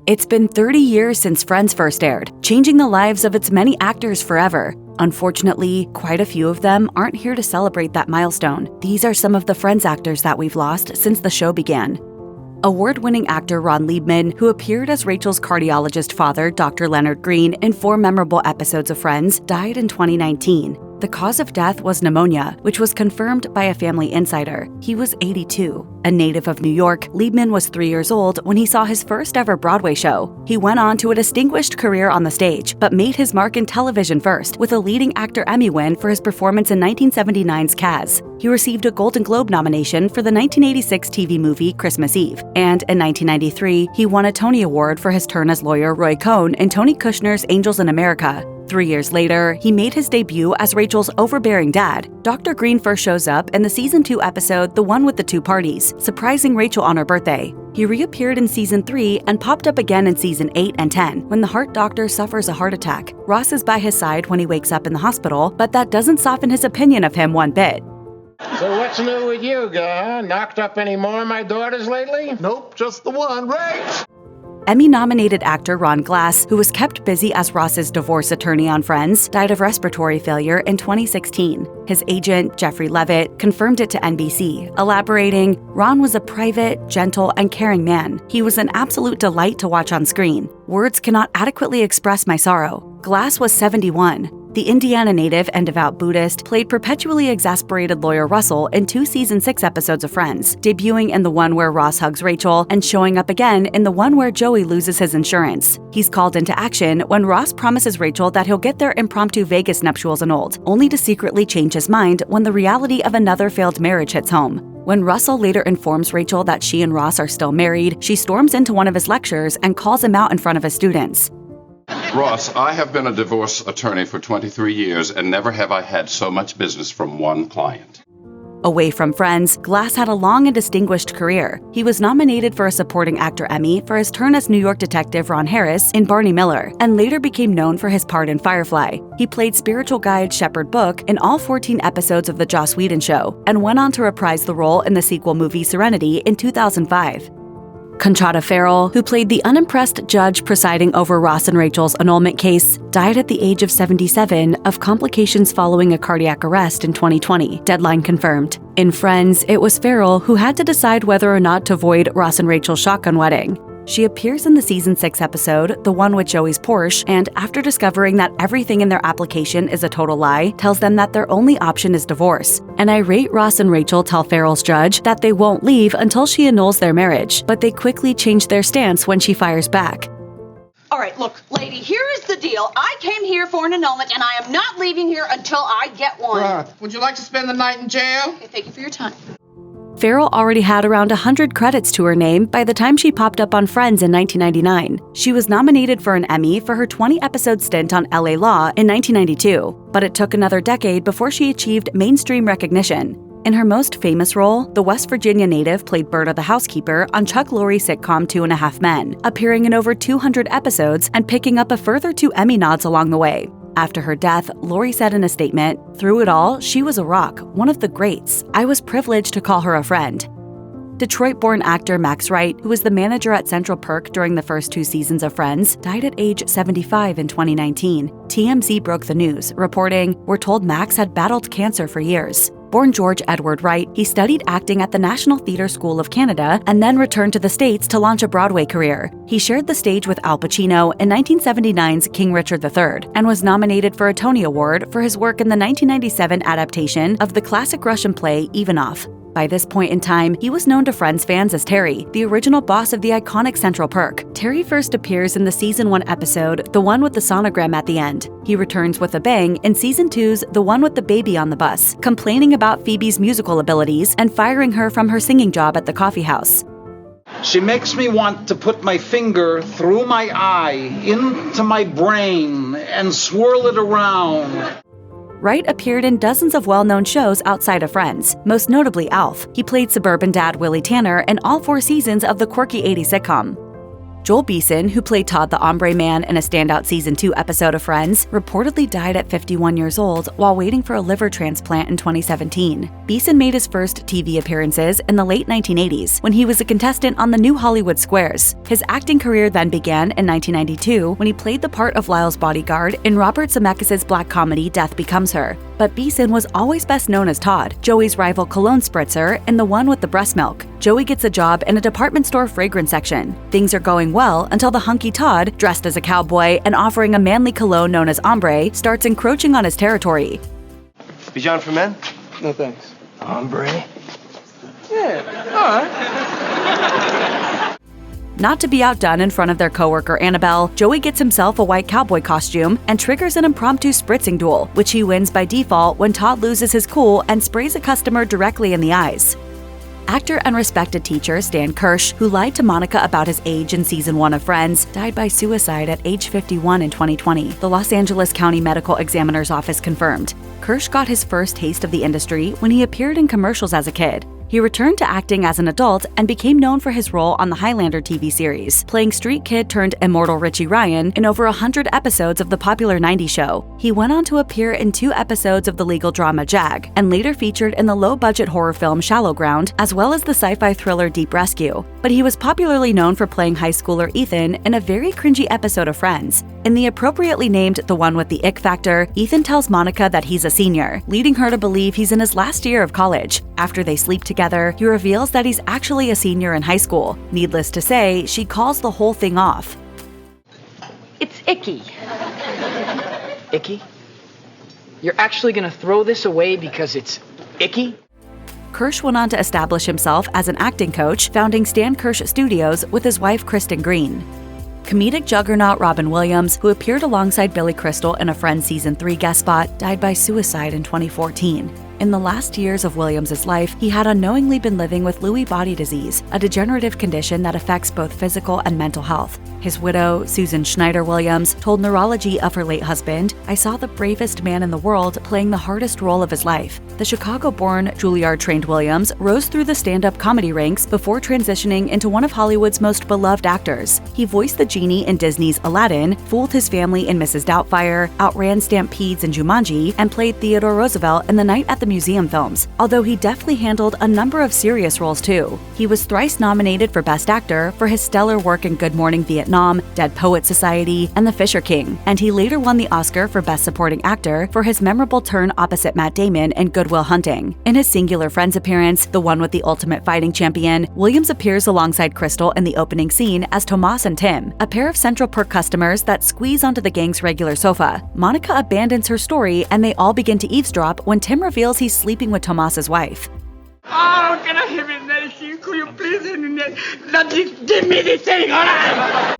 It's been 30 years since Friends first aired, changing the lives of its many actors forever. Unfortunately, quite a few of them aren't here to celebrate that milestone. These are some of the Friends actors that we've lost since the show began. Award-winning actor Ron Leibman, who appeared as Rachel's cardiologist father, Dr. Leonard Green, in 4 memorable episodes of Friends, died in 2019. The cause of death was pneumonia, which was confirmed by a family insider. He was 82. A native of New York, Leibman was 3 years old when he saw his first ever Broadway show. He went on to a distinguished career on the stage, but made his mark in television first, with a leading actor Emmy win for his performance in 1979's Kaz. He received a Golden Globe nomination for the 1986 TV movie Christmas Eve, and in 1993, he won a Tony Award for his turn as lawyer Roy Cohn in Tony Kushner's Angels in America. 3 years later, he made his debut as Rachel's overbearing dad. Dr. Green first shows up in the Season 2 episode The One with the Two Parties, surprising Rachel on her birthday. He reappeared in Season 3 and popped up again in Season 8 and 10 when the heart doctor suffers a heart attack. Ross is by his side when he wakes up in the hospital, but that doesn't soften his opinion of him one bit. So what's new with you, guy? Knocked up any more of my daughters lately? Nope, just the one, right? Emmy-nominated actor Ron Glass, who was kept busy as Ross's divorce attorney on Friends, died of respiratory failure in 2016. His agent, Jeffrey Levitt, confirmed it to NBC, elaborating, "Ron was a private, gentle, and caring man. He was an absolute delight to watch on screen. Words cannot adequately express my sorrow." Glass was 71. The Indiana native and devout Buddhist played perpetually exasperated lawyer Russell in 2 Season 6 episodes of Friends, debuting in the one where Ross hugs Rachel and showing up again in the one where Joey loses his insurance. He's called into action when Ross promises Rachel that he'll get their impromptu Vegas nuptials annulled, only to secretly change his mind when the reality of another failed marriage hits home. When Russell later informs Rachel that she and Ross are still married, she storms into one of his lectures and calls him out in front of his students. Ross, I have been a divorce attorney for 23 years, and never have I had so much business from one client. Away from Friends, Glass had a long and distinguished career. He was nominated for a Supporting Actor Emmy for his turn as New York detective Ron Harris in Barney Miller, and later became known for his part in Firefly. He played spiritual guide Shepard Book in all 14 episodes of The Joss Whedon Show, and went on to reprise the role in the sequel movie Serenity in 2005. Conchata Ferrell, who played the unimpressed judge presiding over Ross and Rachel's annulment case, died at the age of 77 of complications following a cardiac arrest in 2020, Deadline confirmed. In Friends, it was Ferrell who had to decide whether or not to void Ross and Rachel's shotgun wedding. She appears in the Season 6 episode, The One with Joey's Porsche, and after discovering that everything in their application is a total lie, tells them that their only option is divorce. An irate Ross and Rachel tell Ferrell's judge that they won't leave until she annuls their marriage, but they quickly change their stance when she fires back. All right, look, lady, here is the deal. I came here for an annulment, and I am not leaving here until I get one. Would you like to spend the night in jail? Okay, thank you for your time. Ferrell already had around 100 credits to her name by the time she popped up on Friends in 1999. She was nominated for an Emmy for her 20-episode stint on LA Law in 1992, but it took another decade before she achieved mainstream recognition. In her most famous role, the West Virginia native played Berta the housekeeper on Chuck Lorre's sitcom 2.5 Men, appearing in over 200 episodes and picking up a further 2 Emmy nods along the way. After her death, Lorre said in a statement, "Through it all, she was a rock, one of the greats. I was privileged to call her a friend." Detroit-born actor Max Wright, who was the manager at Central Perk during the first 2 seasons of Friends, died at age 75 in 2019. TMZ broke the news, reporting, "We're told Max had battled cancer for years." Born George Edward Wright, he studied acting at the National Theatre School of Canada and then returned to the States to launch a Broadway career. He shared the stage with Al Pacino in 1979's King Richard III and was nominated for a Tony Award for his work in the 1997 adaptation of the classic Russian play Ivanov. By this point in time, he was known to Friends fans as Terry, the original boss of the iconic Central Perk. Terry first appears in the Season 1 episode, The One with the Sonogram at the End. He returns with a bang in Season 2's The One with the Baby on the Bus, complaining about Phoebe's musical abilities and firing her from her singing job at the coffee house. She makes me want to put my finger through my eye, into my brain, and swirl it around. Wright appeared in dozens of well-known shows outside of Friends, most notably Alf. He played suburban dad Willie Tanner in all 4 seasons of the quirky 80s sitcom. Joel Beeson, who played Todd the Ombre Man in a standout Season 2 episode of Friends, reportedly died at 51 years old while waiting for a liver transplant in 2017. Beeson made his first TV appearances in the late 1980s when he was a contestant on the New Hollywood Squares. His acting career then began in 1992 when he played the part of Lyle's bodyguard in Robert Zemeckis' black comedy Death Becomes Her. But Beeson was always best known as Todd, Joey's rival cologne spritzer and the one with the breast milk. Joey gets a job in a department store fragrance section. Things are going well until the hunky Todd, dressed as a cowboy and offering a manly cologne known as Ombre, starts encroaching on his territory. Bijan for men? No thanks. Ombre? Yeah, all right. Not to be outdone in front of their coworker Annabelle, Joey gets himself a white cowboy costume and triggers an impromptu spritzing duel, which he wins by default when Todd loses his cool and sprays a customer directly in the eyes. Actor and respected teacher Stan Kirsch, who lied to Monica about his age in Season 1 of Friends, died by suicide at age 51 in 2020, the Los Angeles County Medical Examiner's Office confirmed. Kirsch got his first taste of the industry when he appeared in commercials as a kid. He returned to acting as an adult and became known for his role on the Highlander TV series, playing street kid turned immortal Richie Ryan in over 100 episodes of the popular 90s show. He went on to appear in 2 episodes of the legal drama Jag, and later featured in the low-budget horror film Shallow Ground, as well as the sci-fi thriller Deep Rescue. But he was popularly known for playing high schooler Ethan in a very cringy episode of Friends. In the appropriately named The One with the Ick Factor, Ethan tells Monica that he's a senior, leading her to believe he's in his last year of college. After they sleep together, he reveals that he's actually a senior in high school. Needless to say, she calls the whole thing off. It's icky. Icky? You're actually gonna throw this away because it's icky? Kirsch went on to establish himself as an acting coach, founding Stan Kirsch Studios with his wife Kristen Green. Comedic juggernaut Robin Williams, who appeared alongside Billy Crystal in a Friends Season 3 guest spot, died by suicide in 2014. In the last years of Williams' life, he had unknowingly been living with Lewy body disease, a degenerative condition that affects both physical and mental health. His widow, Susan Schneider Williams, told Neurology of her late husband, "I saw the bravest man in the world playing the hardest role of his life." The Chicago-born, Juilliard-trained Williams rose through the stand-up comedy ranks before transitioning into one of Hollywood's most beloved actors. He voiced the genie in Disney's Aladdin, fooled his family in Mrs. Doubtfire, outran Stampedes in Jumanji, and played Theodore Roosevelt in The Night at the Museum films, although he deftly handled a number of serious roles too. He was thrice nominated for Best Actor for his stellar work in Good Morning Vietnam, Dead Poets Society, and The Fisher King, and he later won the Oscar for Best Supporting Actor for his memorable turn opposite Matt Damon in Good Will Hunting. In his singular Friends appearance, The One with the Ultimate Fighting Champion, Williams appears alongside Crystal in the opening scene as Tomas and Tim, a pair of Central Perk customers that squeeze onto the gang's regular sofa. Monica abandons her story and they all begin to eavesdrop when Tim reveals he's sleeping with Tomas's wife. Oh, can I have it nice? Could you please give me this thing, all right?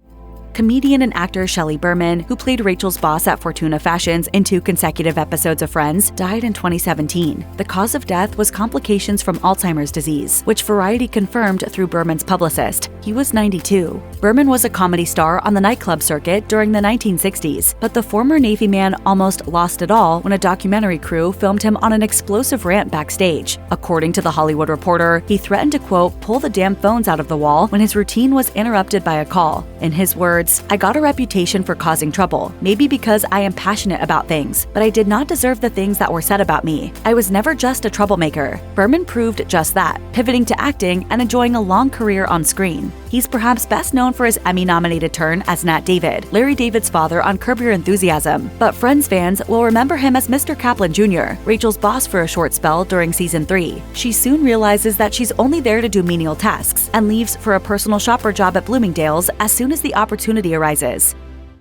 Comedian and actor Shelley Berman, who played Rachel's boss at Fortuna Fashions in 2 consecutive episodes of Friends, died in 2017. The cause of death was complications from Alzheimer's disease, which Variety confirmed through Berman's publicist. He was 92. Berman was a comedy star on the nightclub circuit during the 1960s, but the former Navy man almost lost it all when a documentary crew filmed him on an explosive rant backstage. According to The Hollywood Reporter, he threatened to, quote, pull the damn phones out of the wall when his routine was interrupted by a call. In his words, "I got a reputation for causing trouble, maybe because I am passionate about things, but I did not deserve the things that were said about me. I was never just a troublemaker." Berman proved just that, pivoting to acting and enjoying a long career on screen. He's perhaps best known for his Emmy-nominated turn as Nat David, Larry David's father on Curb Your Enthusiasm, but Friends fans will remember him as Mr. Kaplan Jr., Rachel's boss for a short spell during Season 3. She soon realizes that she's only there to do menial tasks and leaves for a personal shopper job at Bloomingdale's as soon as the opportunity arises.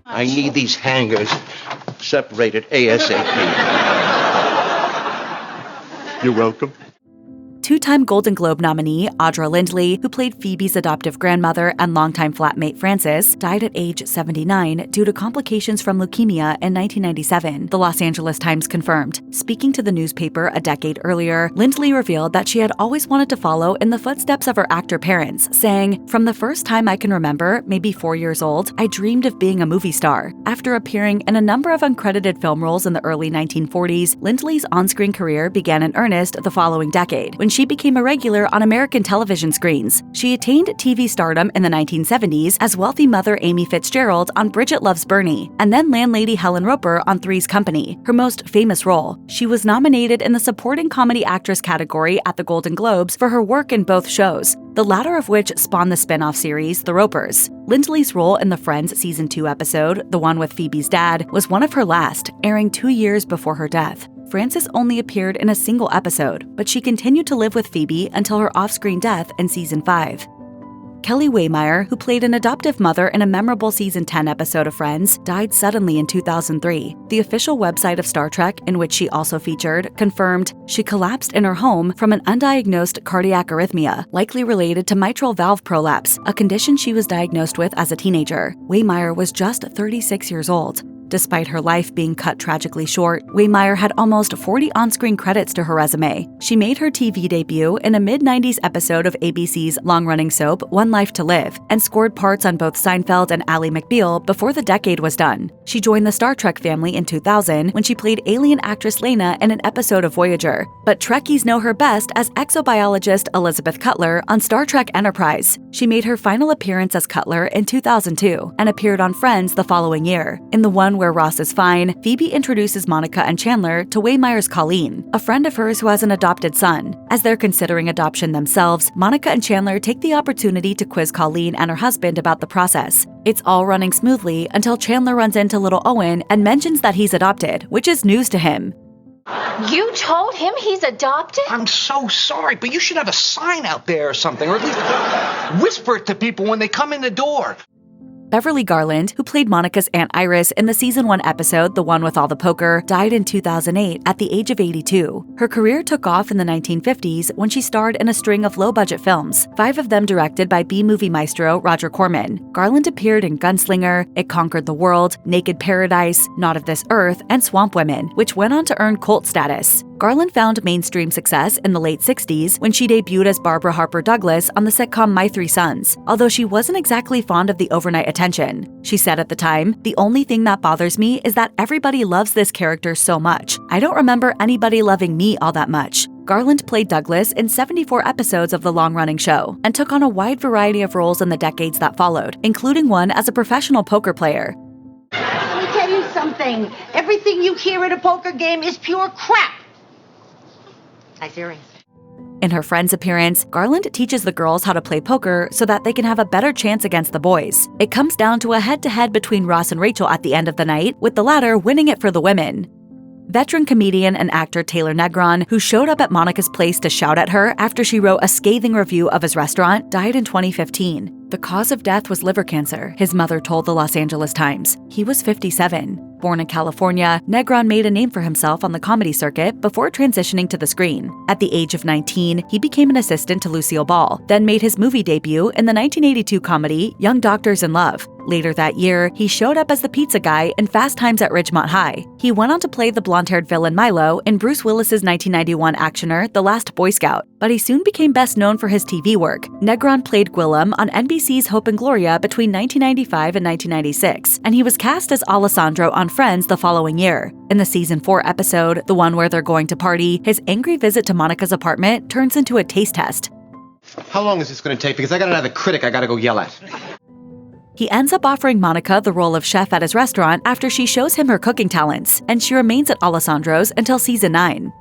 I need these hangers separated ASAP. You're welcome. Two-time Golden Globe nominee Audra Lindley, who played Phoebe's adoptive grandmother and longtime flatmate Frances, died at age 79 due to complications from leukemia in 1997, the Los Angeles Times confirmed. Speaking to the newspaper a decade earlier, Lindley revealed that she had always wanted to follow in the footsteps of her actor parents, saying, "From the first time I can remember, maybe 4 years old, I dreamed of being a movie star." After appearing in a number of uncredited film roles in the early 1940s, Lindley's on-screen career began in earnest the following decade, when she became a regular on American television screens. She attained TV stardom in the 1970s as wealthy mother Amy Fitzgerald on Bridget Loves Bernie, and then landlady Helen Roper on Three's Company, her most famous role. She was nominated in the Supporting Comedy Actress category at the Golden Globes for her work in both shows, the latter of which spawned the spin-off series The Ropers. Lindley's role in the Friends Season 2 episode, the one with Phoebe's dad, was one of her last, airing 2 years before her death. Frances only appeared in a single episode, but she continued to live with Phoebe until her off-screen death in Season 5. Kellie Waymire, who played an adoptive mother in a memorable Season 10 episode of Friends, died suddenly in 2003. The official website of Star Trek, in which she also featured, confirmed she collapsed in her home from an undiagnosed cardiac arrhythmia, likely related to mitral valve prolapse, a condition she was diagnosed with as a teenager. Waymire was just 36 years old. Despite her life being cut tragically short, Waymire had almost 40 on-screen credits to her resume. She made her TV debut in a mid-90s episode of ABC's long-running soap One Life to Live, and scored parts on both Seinfeld and Ally McBeal before the decade was done. She joined the Star Trek family in 2000 when she played alien actress Lena in an episode of Voyager, but Trekkies know her best as exobiologist Elizabeth Cutler on Star Trek Enterprise. She made her final appearance as Cutler in 2002 and appeared on Friends the following year. In the one where Ross is fine, Phoebe introduces Monica and Chandler to Waymire's Colleen, a friend of hers who has an adopted son. As they're considering adoption themselves, Monica and Chandler take the opportunity to quiz Colleen and her husband about the process. It's all running smoothly until Chandler runs into little Owen and mentions that he's adopted, which is news to him. You told him he's adopted? I'm so sorry, but you should have a sign out there or something, or at least whisper it to people when they come in the door. Beverly Garland, who played Monica's Aunt Iris in the Season 1 episode The One with All the Poker, died in 2008 at the age of 82. Her career took off in the 1950s when she starred in a string of low-budget films, 5 of them directed by B-movie maestro Roger Corman. Garland appeared in Gunslinger, It Conquered the World, Naked Paradise, Not of This Earth, and Swamp Women, which went on to earn cult status. Garland found mainstream success in the late 60s when she debuted as Barbara Harper Douglas on the sitcom My Three Sons, although she wasn't exactly fond of the overnight attention. She said at the time, "The only thing that bothers me is that everybody loves this character so much. I don't remember anybody loving me all that much." Garland played Douglas in 74 episodes of the long-running show and took on a wide variety of roles in the decades that followed, including one as a professional poker player. Let me tell you something. Everything you hear at a poker game is pure crap. Nice earrings. In her Friends appearance, Garland teaches the girls how to play poker so that they can have a better chance against the boys. It comes down to a head-to-head between Ross and Rachel at the end of the night, with the latter winning it for the women. Veteran comedian and actor Taylor Negron, who showed up at Monica's place to shout at her after she wrote a scathing review of his restaurant, died in 2015. The cause of death was liver cancer, his mother told the Los Angeles Times. He was 57. Born in California, Negron made a name for himself on the comedy circuit before transitioning to the screen. At the age of 19, he became an assistant to Lucille Ball, then made his movie debut in the 1982 comedy Young Doctors in Love. Later that year, he showed up as the pizza guy in Fast Times at Ridgemont High. He went on to play the blonde-haired villain Milo in Bruce Willis's 1991 actioner The Last Boy Scout, but he soon became best known for his TV work. Negron played Gwillem on NBC's Hope and Gloria between 1995 and 1996, and he was cast as Alessandro on Friends the following year. In the Season 4 episode, the one where they're going to party, his angry visit to Monica's apartment turns into a taste test. How long is this going to take? Because I got another critic I got to go yell at. He ends up offering Monica the role of chef at his restaurant after she shows him her cooking talents, and she remains at Alessandro's until Season 9.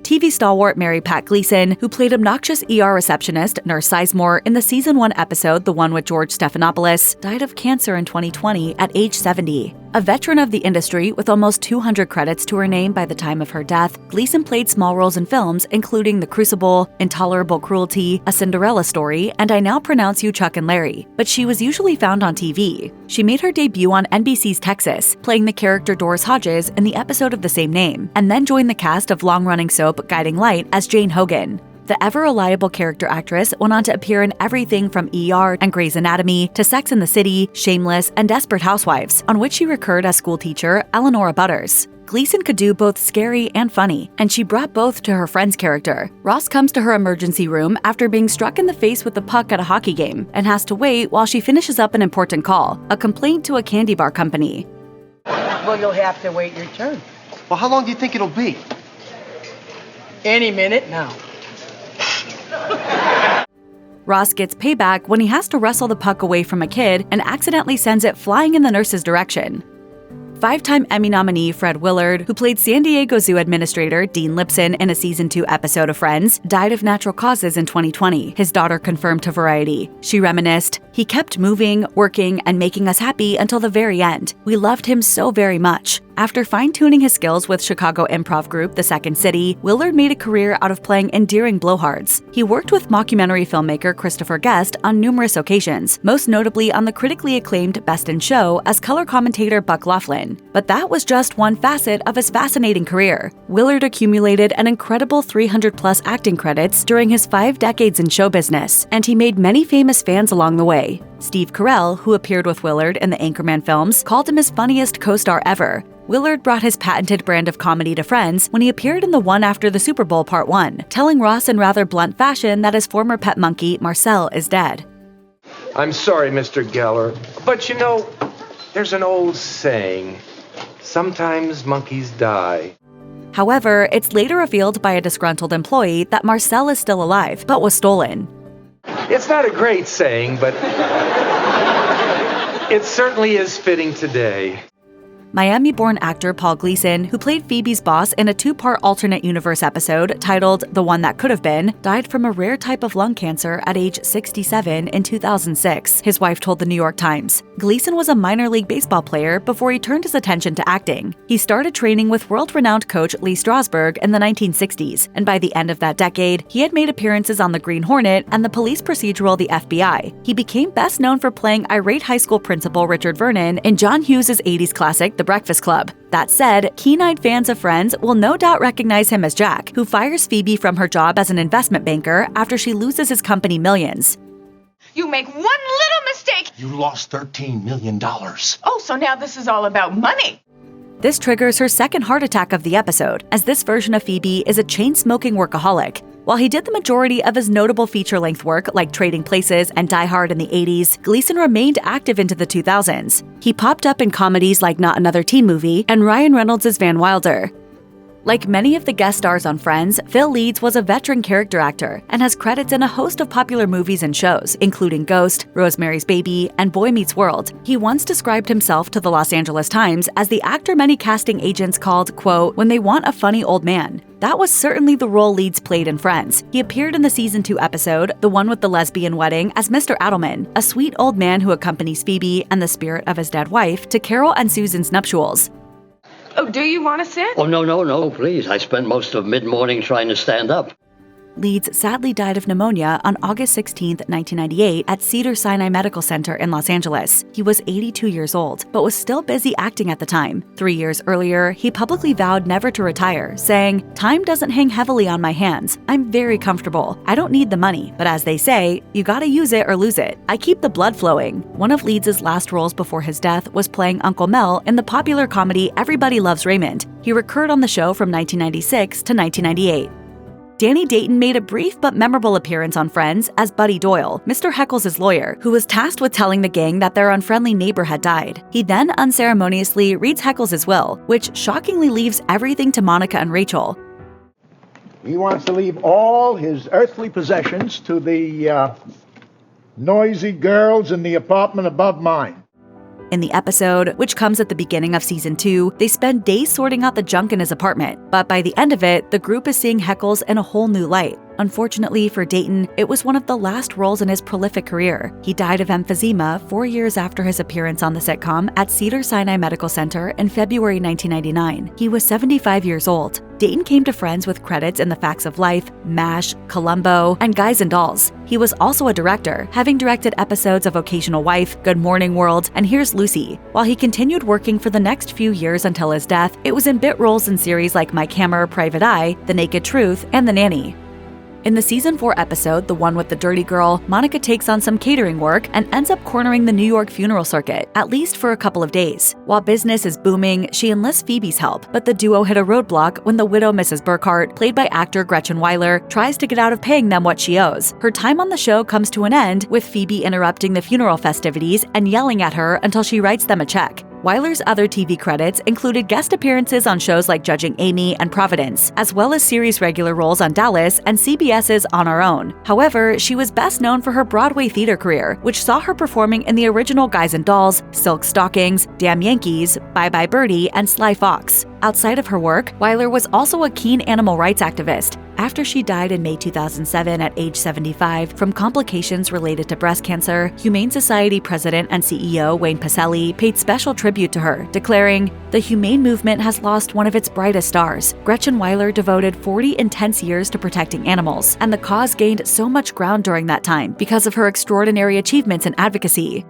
TV stalwart Mary Pat Gleason, who played obnoxious ER receptionist Nurse Sizemore in the Season 1 episode The One with George Stephanopoulos, died of cancer in 2020 at age 70. A veteran of the industry with almost 200 credits to her name by the time of her death, Gleason played small roles in films including The Crucible, Intolerable Cruelty, A Cinderella Story, and I Now Pronounce You Chuck and Larry, but she was usually found on TV. She made her debut on NBC's Texas, playing the character Doris Hodges in the episode of the same name, and then joined the cast of long-running soap Guiding Light as Jane Hogan. The ever-reliable character actress went on to appear in everything from ER and Grey's Anatomy to Sex and the City, Shameless, and Desperate Housewives, on which she recurred as schoolteacher Eleanora Butters. Gleason could do both scary and funny, and she brought both to her Friends character. Ross comes to her emergency room after being struck in the face with a puck at a hockey game and has to wait while she finishes up an important call, a complaint to a candy bar company. Well, you'll have to wait your turn. Well, how long do you think it'll be? Any minute now. Ross gets payback when he has to wrestle the puck away from a kid and accidentally sends it flying in the nurse's direction. Five-time Emmy nominee Fred Willard, who played San Diego Zoo Administrator Dean Lipson in a Season 2 episode of Friends, died of natural causes in 2020, his daughter confirmed to Variety. She reminisced, "He kept moving, working, and making us happy until the very end. We loved him so very much." After fine-tuning his skills with Chicago improv group The Second City, Willard made a career out of playing endearing blowhards. He worked with mockumentary filmmaker Christopher Guest on numerous occasions, most notably on the critically acclaimed Best in Show as color commentator Buck Laughlin. But that was just one facet of his fascinating career. Willard accumulated an incredible 300-plus acting credits during his 5 decades in show business, and he made many famous fans along the way. Steve Carell, who appeared with Willard in the Anchorman films, called him his funniest co-star ever. Willard brought his patented brand of comedy to Friends when he appeared in The One After the Super Bowl Part 1, telling Ross in rather blunt fashion that his former pet monkey, Marcel, is dead. "I'm sorry, Mr. Geller, but you know, there's an old saying, sometimes monkeys die." However, it's later revealed by a disgruntled employee that Marcel is still alive, but was stolen. It's not a great saying, but it certainly is fitting today. Miami-born actor Paul Gleason, who played Phoebe's boss in a 2-part alternate universe episode titled The One That Could Have Been, died from a rare type of lung cancer at age 67 in 2006, his wife told the New York Times. Gleason was a minor league baseball player before he turned his attention to acting. He started training with world-renowned coach Lee Strasberg in the 1960s, and by the end of that decade, he had made appearances on The Green Hornet and the police procedural The FBI. He became best known for playing irate high school principal Richard Vernon in John Hughes' 80s classic The Breakfast Club. That said, keen-eyed fans of Friends will no doubt recognize him as Jack, who fires Phoebe from her job as an investment banker after she loses his company millions. You make one little mistake. You lost $13 million. Oh, so now this is all about money. This triggers her second heart attack of the episode, as this version of Phoebe is a chain-smoking workaholic. While he did the majority of his notable feature-length work like Trading Places and Die Hard in the 80s, Gleason remained active into the 2000s. He popped up in comedies like Not Another Teen Movie and Ryan Reynolds' Van Wilder. Like many of the guest stars on Friends, Phil Leeds was a veteran character actor and has credits in a host of popular movies and shows, including Ghost, Rosemary's Baby, and Boy Meets World. He once described himself to the Los Angeles Times as the actor many casting agents called, quote, when they want a funny old man. That was certainly the role Leeds played in Friends. He appeared in the Season 2 episode, the one with the lesbian wedding, as Mr. Adelman, a sweet old man who accompanies Phoebe and the spirit of his dead wife to Carol and Susan's nuptials. Oh, do you want to sit? Oh, no, please. I spent most of mid-morning trying to stand up. Leeds sadly died of pneumonia on August 16, 1998 at Cedars-Sinai Medical Center in Los Angeles. He was 82 years old, but was still busy acting at the time. 3 years earlier, he publicly vowed never to retire, saying, "Time doesn't hang heavily on my hands. I'm very comfortable. I don't need the money, but as they say, you gotta use it or lose it. I keep the blood flowing." One of Leeds' last roles before his death was playing Uncle Mel in the popular comedy Everybody Loves Raymond. He recurred on the show from 1996 to 1998. Danny Dayton made a brief but memorable appearance on Friends as Buddy Doyle, Mr. Heckles' lawyer, who was tasked with telling the gang that their unfriendly neighbor had died. He then unceremoniously reads Heckles' will, which shockingly leaves everything to Monica and Rachel. He wants to leave all his earthly possessions to the noisy girls in the apartment above mine. In the episode, which comes at the beginning of Season 2, they spend days sorting out the junk in his apartment, but by the end of it, the group is seeing Heckles in a whole new light. Unfortunately for Dayton, it was one of the last roles in his prolific career. He died of emphysema 4 years after his appearance on the sitcom at Cedars-Sinai Medical Center in February 1999. He was 75 years old. Dayton came to Friends with credits in The Facts of Life, MASH, Columbo, and Guys and Dolls. He was also a director, having directed episodes of Occasional Wife, Good Morning World, and Here's Lucy. While he continued working for the next few years until his death, it was in bit roles in series like Mike Hammer, Private Eye, The Naked Truth, and The Nanny. In the Season 4 episode, the one with the dirty girl, Monica takes on some catering work and ends up cornering the New York funeral circuit, at least for a couple of days. While business is booming, she enlists Phoebe's help, but the duo hit a roadblock when the widow Mrs. Burkhart, played by actor Gretchen Wyler, tries to get out of paying them what she owes. Her time on the show comes to an end, with Phoebe interrupting the funeral festivities and yelling at her until she writes them a check. Wyler's other TV credits included guest appearances on shows like Judging Amy and Providence, as well as series regular roles on Dallas and CBS's On Our Own. However, she was best known for her Broadway theater career, which saw her performing in the original Guys and Dolls, Silk Stockings, Damn Yankees, Bye Bye Birdie, and Sly Fox. Outside of her work, Wyler was also a keen animal rights activist. After she died in May 2007 at age 75 from complications related to breast cancer, Humane Society president and CEO Wayne Pacelli paid special tribute to her, declaring, "The humane movement has lost one of its brightest stars. Gretchen Wyler devoted 40 intense years to protecting animals, and the cause gained so much ground during that time because of her extraordinary achievements in advocacy."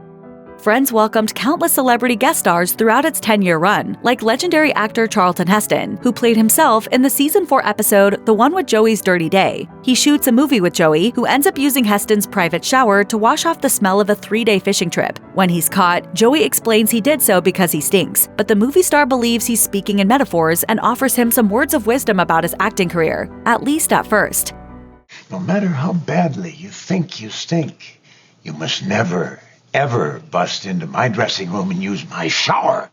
Friends welcomed countless celebrity guest stars throughout its 10-year run, like legendary actor Charlton Heston, who played himself in the Season 4 episode The One with Joey's Dirty Day. He shoots a movie with Joey, who ends up using Heston's private shower to wash off the smell of a 3-day fishing trip. When he's caught, Joey explains he did so because he stinks, but the movie star believes he's speaking in metaphors and offers him some words of wisdom about his acting career, at least at first. No matter how badly you think you stink, you must never, ever bust into my dressing room and use my shower.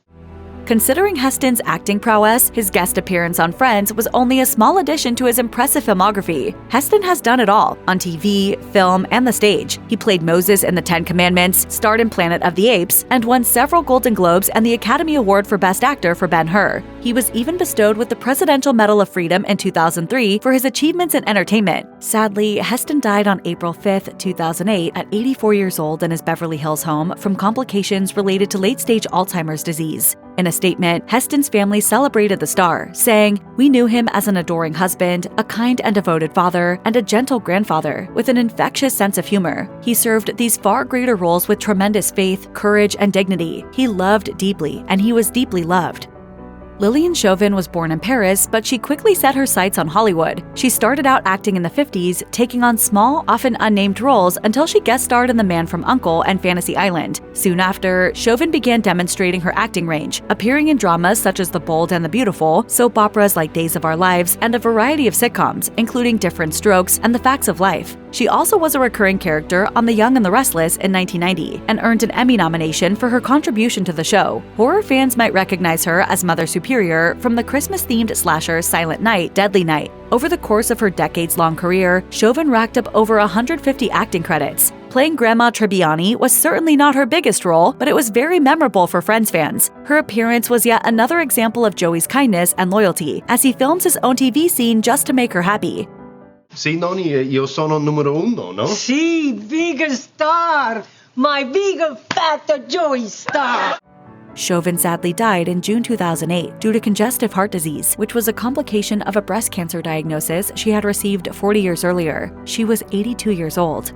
Considering Heston's acting prowess, his guest appearance on Friends was only a small addition to his impressive filmography. Heston has done it all, on TV, film, and the stage. He played Moses in The Ten Commandments, starred in Planet of the Apes, and won several Golden Globes and the Academy Award for Best Actor for Ben-Hur. He was even bestowed with the Presidential Medal of Freedom in 2003 for his achievements in entertainment. Sadly, Heston died on April 5, 2008, at 84 years old in his Beverly Hills home from complications related to late-stage Alzheimer's disease. In a statement, Heston's family celebrated the star, saying, "We knew him as an adoring husband, a kind and devoted father, and a gentle grandfather, with an infectious sense of humor. He served these far greater roles with tremendous faith, courage, and dignity. He loved deeply, and he was deeply loved." Lilyan Chauvin was born in Paris, but she quickly set her sights on Hollywood. She started out acting in the 50s, taking on small, often unnamed roles until she guest starred in The Man from U.N.C.L.E. and Fantasy Island. Soon after, Chauvin began demonstrating her acting range, appearing in dramas such as The Bold and the Beautiful, soap operas like Days of Our Lives, and a variety of sitcoms, including Different Strokes and The Facts of Life. She also was a recurring character on The Young and the Restless in 1990, and earned an Emmy nomination for her contribution to the show. Horror fans might recognize her as Mother Superior from the Christmas-themed slasher Silent Night, Deadly Night. Over the course of her decades-long career, Chauvin racked up over 150 acting credits. Playing Grandma Tribbiani was certainly not her biggest role, but it was very memorable for Friends fans. Her appearance was yet another example of Joey's kindness and loyalty, as he films his own TV scene just to make her happy. Sì, Noni, io sono numero uno, no? Sì, big star! My big fat Joey star! Chauvin sadly died in June 2008 due to congestive heart disease, which was a complication of a breast cancer diagnosis she had received 40 years earlier. She was 82 years old.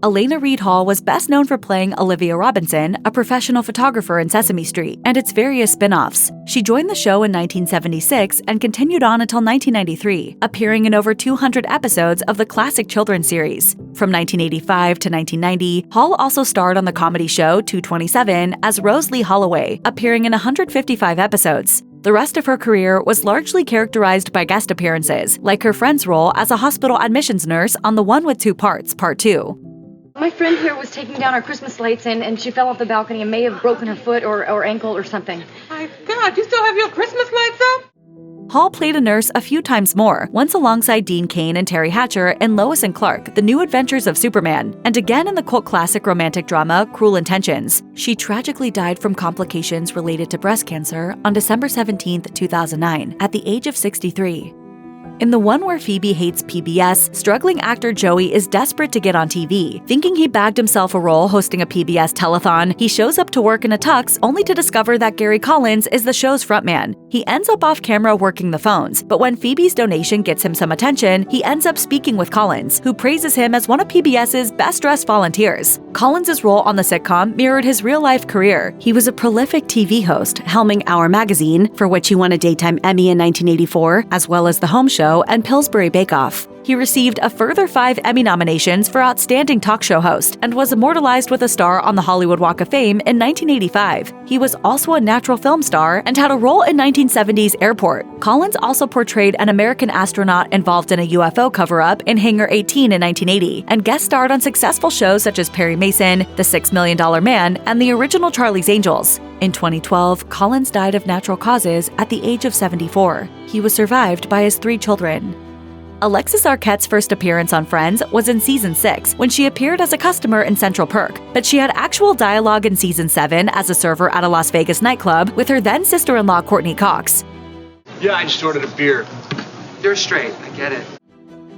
Alaina Reed Hall was best known for playing Olivia Robinson, a professional photographer in Sesame Street, and its various spin-offs. She joined the show in 1976 and continued on until 1993, appearing in over 200 episodes of the classic children's series. From 1985 to 1990, Hall also starred on the comedy show 227 as Rose Lee Holloway, appearing in 155 episodes. The rest of her career was largely characterized by guest appearances, like her friend's role as a hospital admissions nurse on The One with Two Parts, Part 2. My friend here was taking down our Christmas lights and she fell off the balcony and may have broken her foot or ankle or something. My God, you still have your Christmas lights up? Hall played a nurse a few times more, once alongside Dean Cain and Terry Hatcher in Lois and Clark, The New Adventures of Superman, and again in the cult classic romantic drama Cruel Intentions. She tragically died from complications related to breast cancer on December 17, 2009, at the age of 63. In the one where Phoebe hates PBS, struggling actor Joey is desperate to get on TV. Thinking he bagged himself a role hosting a PBS telethon, he shows up to work in a tux only to discover that Gary Collins is the show's frontman. He ends up off camera working the phones, but when Phoebe's donation gets him some attention, he ends up speaking with Collins, who praises him as one of PBS's best-dressed volunteers. Collins' role on the sitcom mirrored his real-life career. He was a prolific TV host, helming Our Magazine, for which he won a Daytime Emmy in 1984, as well as The Home Show and Pillsbury Bake Off. He received a further 5 Emmy nominations for Outstanding Talk Show Host and was immortalized with a star on the Hollywood Walk of Fame in 1985. He was also a natural film star and had a role in 1970's Airport. Collins also portrayed an American astronaut involved in a UFO cover-up in Hangar 18 in 1980 and guest starred on successful shows such as Perry Mason, The $6 Million Man, and the original Charlie's Angels. In 2012, Collins died of natural causes at the age of 74. He was survived by his 3 children. Alexis Arquette's first appearance on Friends was in Season 6, when she appeared as a customer in Central Perk, but she had actual dialogue in Season 7 as a server at a Las Vegas nightclub with her then sister-in-law Courtney Cox. Yeah, I just ordered a beer. You're straight, I get it.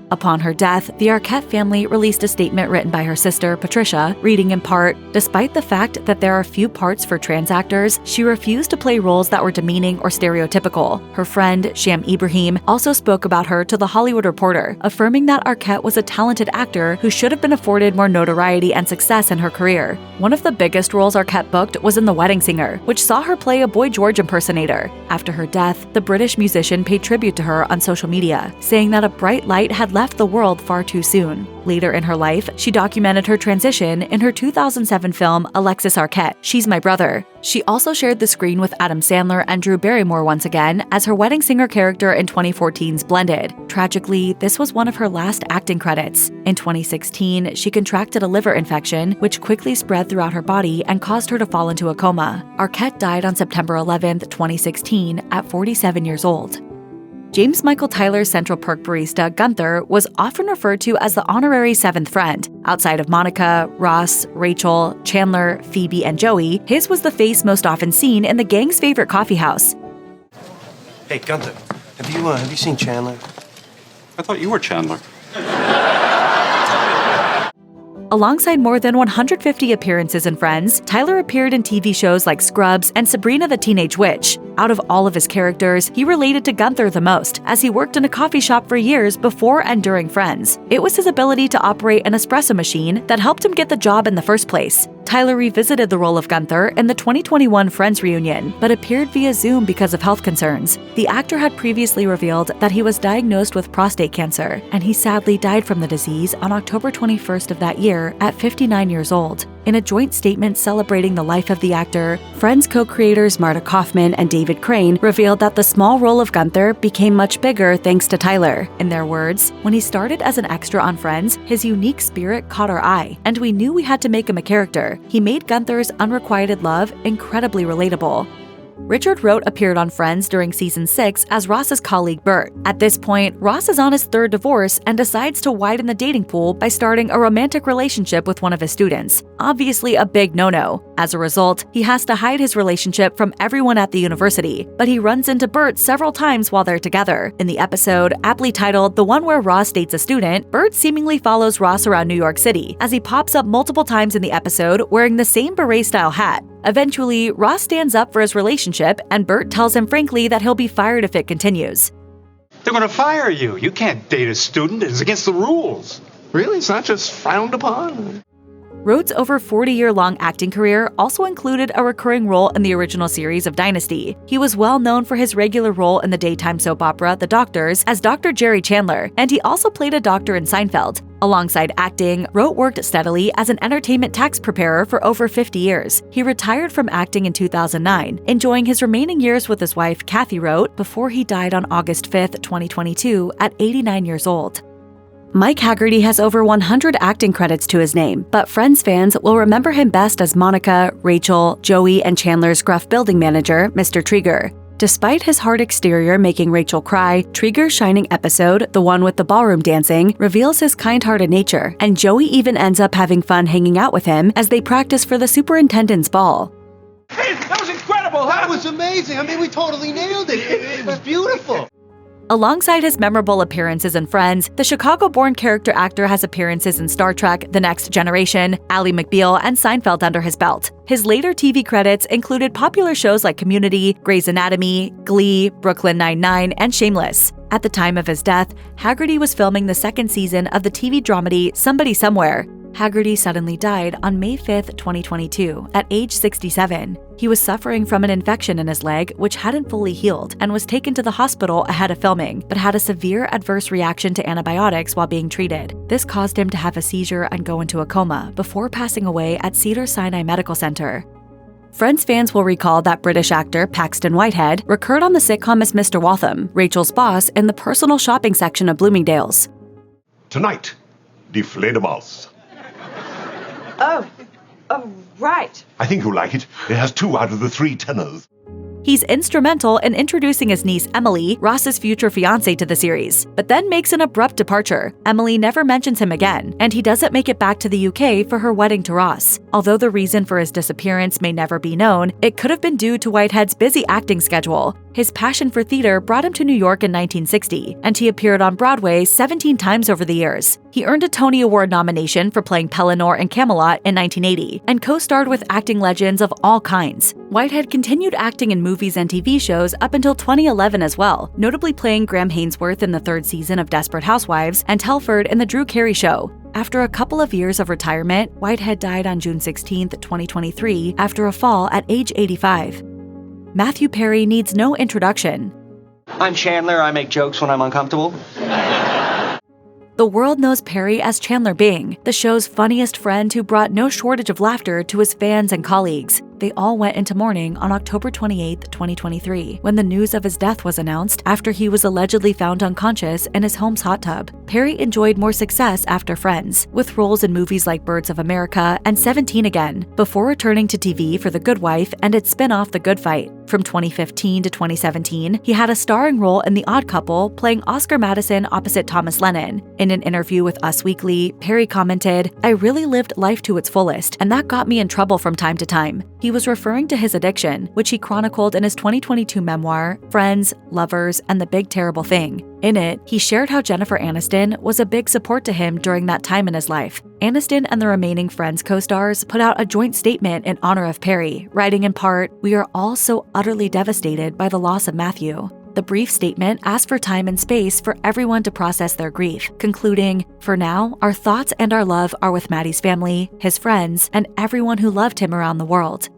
Upon her death, the Arquette family released a statement written by her sister, Patricia, reading in part, "Despite the fact that there are few parts for trans actors, she refused to play roles that were demeaning or stereotypical." Her friend, Sham Ibrahim, also spoke about her to The Hollywood Reporter, affirming that Arquette was a talented actor who should have been afforded more notoriety and success in her career. One of the biggest roles Arquette booked was in The Wedding Singer, which saw her play a Boy George impersonator. After her death, the British musician paid tribute to her on social media, saying that a bright light had left the world far too soon. Later in her life, she documented her transition in her 2007 film Alexis Arquette, She's My Brother. She also shared the screen with Adam Sandler and Drew Barrymore once again as her Wedding Singer character in 2014's Blended. Tragically, this was one of her last acting credits. In 2016, she contracted a liver infection, which quickly spread throughout her body and caused her to fall into a coma. Arquette died on September 11, 2016, at 47 years old. James Michael Tyler's Central Perk barista, Gunther, was often referred to as the honorary 7th friend. Outside of Monica, Ross, Rachel, Chandler, Phoebe, and Joey, his was the face most often seen in the gang's favorite coffee house. Hey, Gunther, have you seen Chandler? I thought you were Chandler. Alongside more than 150 appearances in Friends, Tyler appeared in TV shows like Scrubs and Sabrina the Teenage Witch. Out of all of his characters, he related to Gunther the most, as he worked in a coffee shop for years before and during Friends. It was his ability to operate an espresso machine that helped him get the job in the first place. Tyler revisited the role of Gunther in the 2021 Friends reunion, but appeared via Zoom because of health concerns. The actor had previously revealed that he was diagnosed with prostate cancer, and he sadly died from the disease on October 21st of that year at 59 years old. In a joint statement celebrating the life of the actor, Friends co-creators Marta Kaufman and David Crane revealed that the small role of Gunther became much bigger thanks to Tyler. In their words, "When he started as an extra on Friends, his unique spirit caught our eye, and we knew we had to make him a character. He made Gunther's unrequited love incredibly relatable." Richard Roat appeared on Friends during Season 6 as Ross's colleague Bert. At this point, Ross is on his 3rd divorce and decides to widen the dating pool by starting a romantic relationship with one of his students. Obviously a big no-no. As a result, he has to hide his relationship from everyone at the university, but he runs into Bert several times while they're together. In the episode, aptly titled The One Where Ross Dates a Student, Bert seemingly follows Ross around New York City, as he pops up multiple times in the episode wearing the same beret-style hat. Eventually, Ross stands up for his relationship, and Bert tells him frankly that he'll be fired if it continues. They're going to fire you. You can't date a student. It's against the rules. Really? It's not just frowned upon? Roat's over 40-year-long acting career also included a recurring role in the original series of Dynasty. He was well known for his regular role in the daytime soap opera The Doctors as Dr. Jerry Chandler, and he also played a doctor in Seinfeld. Alongside acting, Roat worked steadily as an entertainment tax preparer for over 50 years. He retired from acting in 2009, enjoying his remaining years with his wife, Kathy Roat, before he died on August 5, 2022, at 89 years old. Mike Hagerty has over 100 acting credits to his name, but Friends fans will remember him best as Monica, Rachel, Joey, and Chandler's gruff building manager, Mr. Trieger. Despite his hard exterior making Rachel cry, Trieger's shining episode, the one with the ballroom dancing, reveals his kind-hearted nature, and Joey even ends up having fun hanging out with him as they practice for the superintendent's ball. Hey, that was incredible! That was amazing! I mean, we totally nailed it! It was beautiful! Alongside his memorable appearances in Friends, the Chicago-born character actor has appearances in Star Trek, The Next Generation, Ally McBeal, and Seinfeld under his belt. His later TV credits included popular shows like Community, Grey's Anatomy, Glee, Brooklyn Nine-Nine, and Shameless. At the time of his death, Hagerty was filming the 2nd season of the TV dramedy Somebody Somewhere. Hagerty suddenly died on May 5, 2022, at age 67. He was suffering from an infection in his leg, which hadn't fully healed, and was taken to the hospital ahead of filming, but had a severe adverse reaction to antibiotics while being treated. This caused him to have a seizure and go into a coma, before passing away at Cedars-Sinai Medical Center. Friends fans will recall that British actor Paxton Whitehead recurred on the sitcom as Mr. Waltham, Rachel's boss in the personal shopping section of Bloomingdale's. Tonight, deflate a mouse. Oh, Right. I think you'll like it. It has 2 out of the 3 tenors. He's instrumental in introducing his niece Emily, Ross's future fiancée, to the series, but then makes an abrupt departure. Emily never mentions him again, and he doesn't make it back to the UK for her wedding to Ross. Although the reason for his disappearance may never be known, it could have been due to Whitehead's busy acting schedule. His passion for theater brought him to New York in 1960, and he appeared on Broadway 17 times over the years. He earned a Tony Award nomination for playing Pellinore in Camelot in 1980, and co-starred with acting legends of all kinds. Whitehead continued acting in movies and TV shows up until 2011 as well, notably playing Graham Hainsworth in the 3rd season of Desperate Housewives and Telford in The Drew Carey Show. After a couple of years of retirement, Whitehead died on June 16, 2023, after a fall at age 85. Matthew Perry needs no introduction. I'm Chandler. I make jokes when I'm uncomfortable. The world knows Perry as Chandler Bing, the show's funniest friend who brought no shortage of laughter to his fans and colleagues. They all went into mourning on October 28, 2023, when the news of his death was announced after he was allegedly found unconscious in his home's hot tub. Perry enjoyed more success after Friends, with roles in movies like Birds of America and 17 Again, before returning to TV for The Good Wife and its spin-off The Good Fight. From 2015 to 2017, he had a starring role in The Odd Couple, playing Oscar Madison opposite Thomas Lennon. In an interview with Us Weekly, Perry commented, "I really lived life to its fullest, and that got me in trouble from time to time." He was referring to his addiction, which he chronicled in his 2022 memoir, Friends, Lovers, and the Big Terrible Thing. In it, he shared how Jennifer Aniston was a big support to him during that time in his life. Aniston and the remaining Friends co-stars put out a joint statement in honor of Perry, writing in part, "We are all so utterly devastated by the loss of Matthew." The brief statement asked for time and space for everyone to process their grief, concluding, "For now, our thoughts and our love are with Maddie's family, his friends, and everyone who loved him around the world."